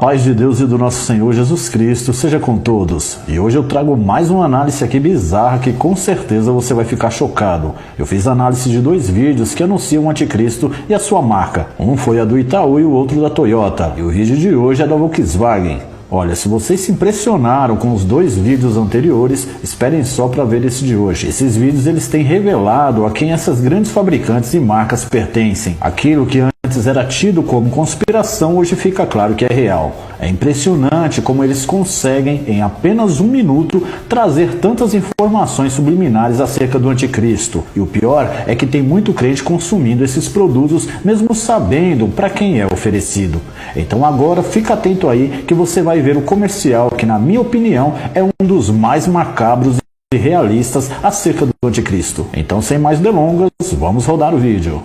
paz de Deus e do nosso Senhor Jesus Cristo seja com todos. E hoje eu trago mais uma análise aqui bizarra que com certeza você vai ficar chocado. Eu fiz análise de 2 vídeos que anunciam o anticristo e a sua marca. Um foi a do Itaú e o outro da Toyota. E o vídeo de hoje é da Volkswagen. Olha, se vocês se impressionaram com os 2 vídeos anteriores, esperem só para ver esse de hoje. Esses vídeos eles têm revelado a quem essas grandes fabricantes e marcas pertencem. Aquilo que antes era tido como conspiração, hoje fica claro que é real. É impressionante como eles conseguem, em apenas 1 minuto, trazer tantas informações subliminares acerca do anticristo. E o pior é que tem muito crente consumindo esses produtos, mesmo sabendo para quem é oferecido. Então agora fica atento aí que você vai ver o comercial que, na minha opinião, é um dos mais macabros e realistas acerca do anticristo. Então, sem mais delongas, vamos rodar o vídeo.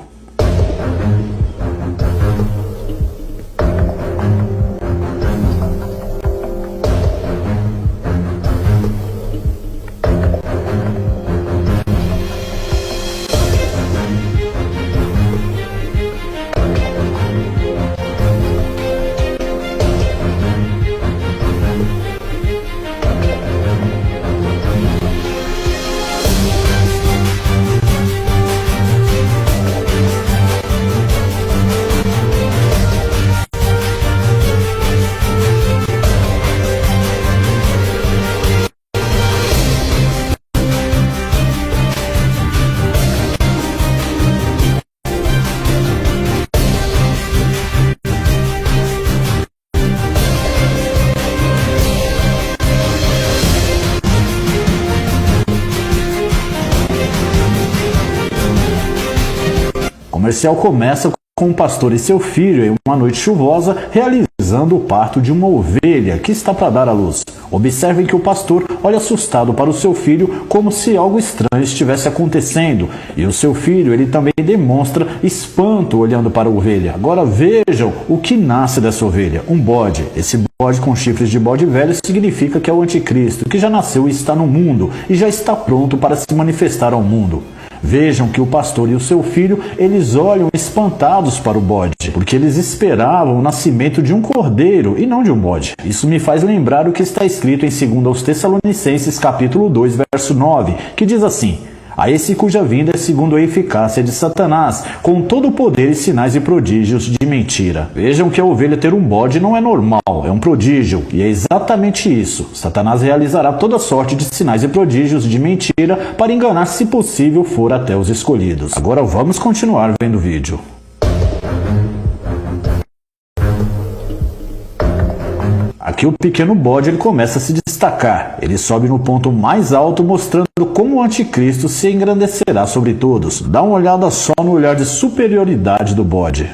O comercial começa com um pastor e seu filho em uma noite chuvosa realizando o parto de uma ovelha que está para dar à luz. Observem que o pastor olha assustado para o seu filho como se algo estranho estivesse acontecendo. E o seu filho ele também demonstra espanto olhando para a ovelha. Agora vejam o que nasce dessa ovelha, um bode. Esse bode com chifres de bode velho significa que é o anticristo, que já nasceu e está no mundo e já está pronto para se manifestar ao mundo. Vejam que o pastor e o seu filho, eles olham espantados para o bode, porque eles esperavam o nascimento de um cordeiro e não de um bode. Isso me faz lembrar o que está escrito em 2 Tessalonicenses capítulo 2, verso 9, que diz assim: a esse cuja vinda é segundo a eficácia de Satanás, com todo o poder e sinais e prodígios de mentira. Vejam que a ovelha ter um bode não é normal, é um prodígio. E é exatamente isso. Satanás realizará toda sorte de sinais e prodígios de mentira para enganar, se possível, for até os escolhidos. Agora vamos continuar vendo o vídeo. Aqui o pequeno bode ele começa a se destacar. Ele sobe no ponto mais alto, mostrando como o anticristo se engrandecerá sobre todos. Dá uma olhada só no olhar de superioridade do bode.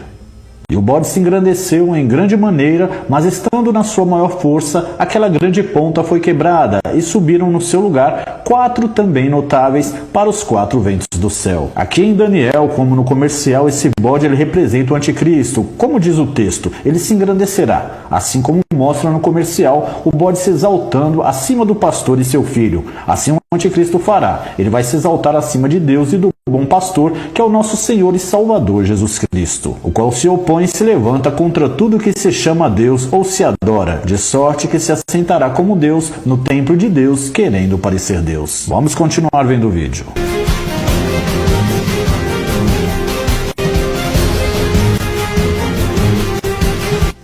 E o bode se engrandeceu em grande maneira, mas estando na sua maior força, aquela grande ponta foi quebrada, e subiram no seu lugar 4 também notáveis para os 4 ventos do céu. Aqui em Daniel, como no comercial, esse bode ele representa o anticristo. Como diz o texto, ele se engrandecerá. Assim como mostra no comercial, o bode se exaltando acima do pastor e seu filho. Assim o anticristo fará. Ele vai se exaltar acima de Deus e do bom pastor, que é o nosso Senhor e Salvador Jesus Cristo, o qual se opõe e se levanta contra tudo que se chama Deus ou se adora, de sorte que se assentará como Deus no templo de Deus, querendo parecer Deus. Vamos continuar vendo o vídeo.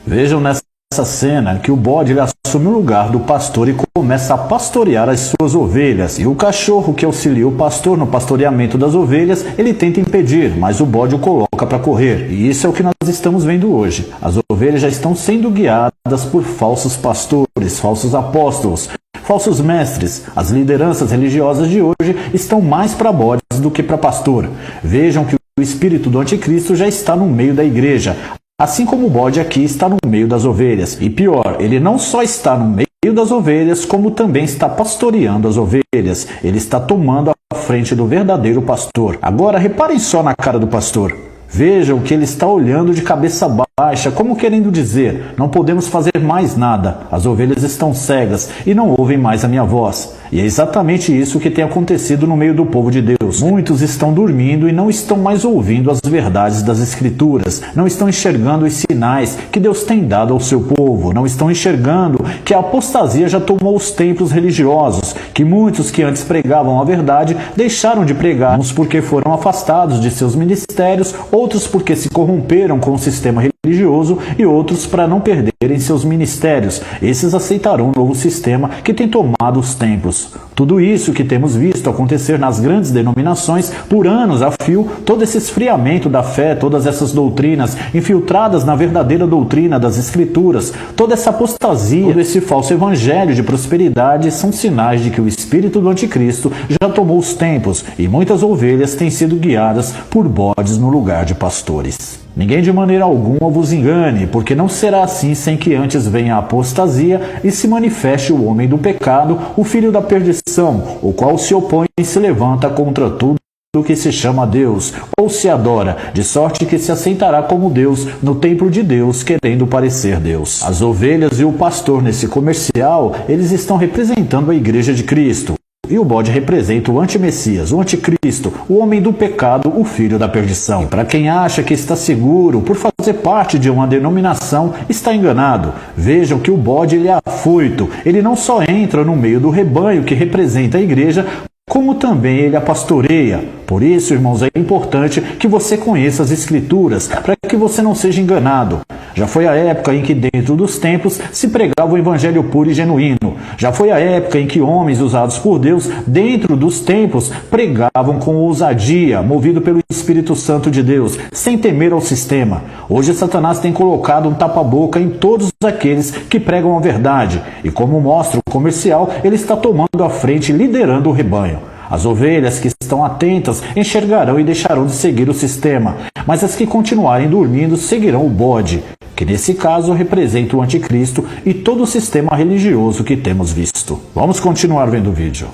Vejam nessa cena que o bode ele assume o lugar do pastor e começa a pastorear as suas ovelhas. E o cachorro que auxilia o pastor no pastoreamento das ovelhas, ele tenta impedir, mas o bode o coloca para correr. E isso é o que nós estamos vendo hoje. As ovelhas já estão sendo guiadas por falsos pastores, falsos apóstolos, falsos mestres. As lideranças religiosas de hoje estão mais para bodes do que para pastor. Vejam que o espírito do anticristo já está no meio da igreja. Assim como o bode aqui está no meio das ovelhas. E pior, ele não só está no meio das ovelhas, como também está pastoreando as ovelhas. Ele está tomando a frente do verdadeiro pastor. Agora, reparem só na cara do pastor. Vejam que ele está olhando de cabeça baixa, como querendo dizer: não podemos fazer mais nada. As ovelhas estão cegas e não ouvem mais a minha voz. E é exatamente isso que tem acontecido no meio do povo de Deus. Muitos estão dormindo e não estão mais ouvindo as verdades das Escrituras, não estão enxergando os sinais que Deus tem dado ao seu povo, não estão enxergando que a apostasia já tomou os templos religiosos, que muitos que antes pregavam a verdade deixaram de pregar, uns porque foram afastados de seus ministérios, outros porque se corromperam com o sistema religioso e outros para não perderem seus ministérios. Esses aceitarão um novo sistema que tem tomado os templos. Tudo isso que temos visto acontecer nas grandes denominações por anos a fio, todo esse esfriamento da fé, todas essas doutrinas infiltradas na verdadeira doutrina das Escrituras, toda essa apostasia, todo esse falso evangelho de prosperidade são sinais de que o espírito do anticristo já tomou os templos e muitas ovelhas têm sido guiadas por bodes no lugar de pastores. Ninguém de maneira alguma vos engane, porque não será assim sem que antes venha a apostasia e se manifeste o homem do pecado, o filho da perdição, o qual se opõe e se levanta contra tudo o que se chama Deus, ou se adora, de sorte que se aceitará como Deus no templo de Deus, querendo parecer Deus. As ovelhas e o pastor nesse comercial, eles estão representando a igreja de Cristo. E o bode representa o antimessias, o anticristo, o homem do pecado, o filho da perdição. E para quem acha que está seguro por fazer parte de uma denominação, está enganado. Vejam que o bode ele é afoito, ele não só entra no meio do rebanho que representa a igreja, como também ele a pastoreia. Por isso, irmãos, é importante que você conheça as Escrituras, para que você não seja enganado. Já foi a época em que dentro dos templos se pregava o evangelho puro e genuíno. Já foi a época em que homens usados por Deus dentro dos templos pregavam com ousadia, movido pelo Espírito Santo de Deus, sem temer ao sistema. Hoje Satanás tem colocado um tapa-boca em todos aqueles que pregam a verdade. E como mostra o comercial, ele está tomando a frente e liderando o rebanho. As ovelhas que estão atentas enxergarão e deixarão de seguir o sistema, mas as que continuarem dormindo seguirão o bode, que nesse caso representa o anticristo e todo o sistema religioso que temos visto. Vamos continuar vendo o vídeo.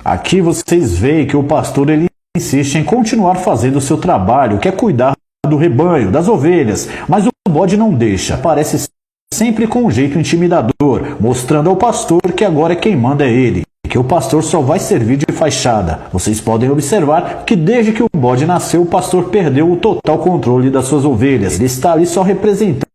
Aqui vocês veem que o pastor ele insiste em continuar fazendo o seu trabalho, que é cuidar do rebanho, das ovelhas, mas o bode não deixa. Parece sempre com um jeito intimidador, mostrando ao pastor que agora quem manda é ele, que o pastor só vai servir de fachada. Vocês podem observar que desde que o bode nasceu, o pastor perdeu o total controle das suas ovelhas. Ele está ali só representando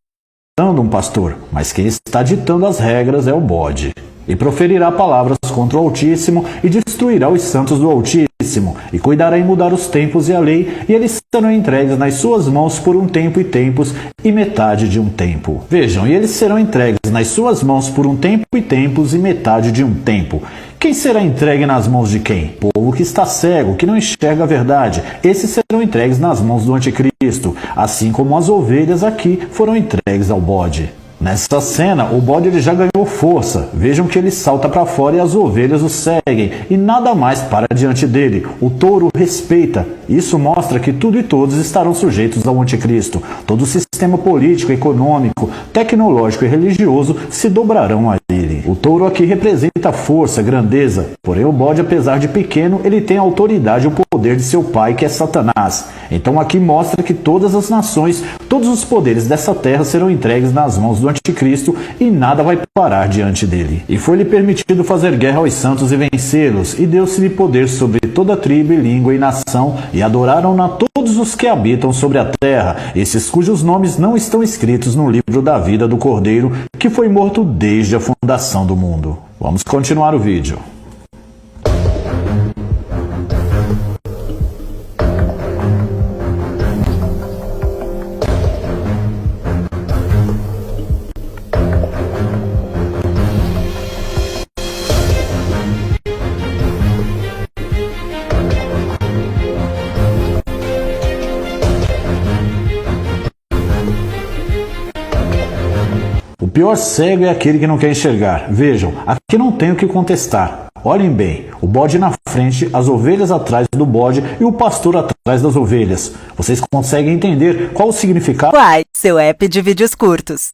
um pastor, mas quem está ditando as regras é o bode. E proferirá palavras contra o Altíssimo e destruirá os santos do Altíssimo, e cuidará em mudar os tempos e a lei, e eles serão entregues nas suas mãos por um tempo e tempos, e metade de um tempo. Vejam, e eles serão entregues nas suas mãos por um tempo e tempos, e metade de um tempo. Quem será entregue nas mãos de quem? O povo que está cego, que não enxerga a verdade. Esses serão entregues nas mãos do anticristo, assim como as ovelhas aqui foram entregues ao bode. Nessa cena, o bode ele já ganhou força. Vejam que ele salta para fora e as ovelhas o seguem, e nada mais para diante dele. O touro o respeita. Isso mostra que tudo e todos estarão sujeitos ao anticristo. Todo o sistema político, econômico, tecnológico e religioso se dobrarão a ele. O touro aqui representa força, grandeza. Porém, o bode, apesar de pequeno, ele tem a autoridade e o poder de seu pai, que é Satanás. Então aqui mostra que todas as nações, todos os poderes dessa terra serão entregues nas mãos do anticristo e nada vai parar diante dele. E foi-lhe permitido fazer guerra aos santos e vencê-los, e deu-se-lhe poder sobre toda tribo e língua e nação, e adoraram-na todos os que habitam sobre a terra, esses cujos nomes não estão escritos no livro da vida do Cordeiro, que foi morto desde a fundação do mundo. Vamos continuar o vídeo. O pior cego é aquele que não quer enxergar. Vejam, aqui não tem o que contestar. Olhem bem, o bode na frente, as ovelhas atrás do bode e o pastor atrás das ovelhas. Vocês conseguem entender qual o significado? Quai, seu app de vídeos curtos.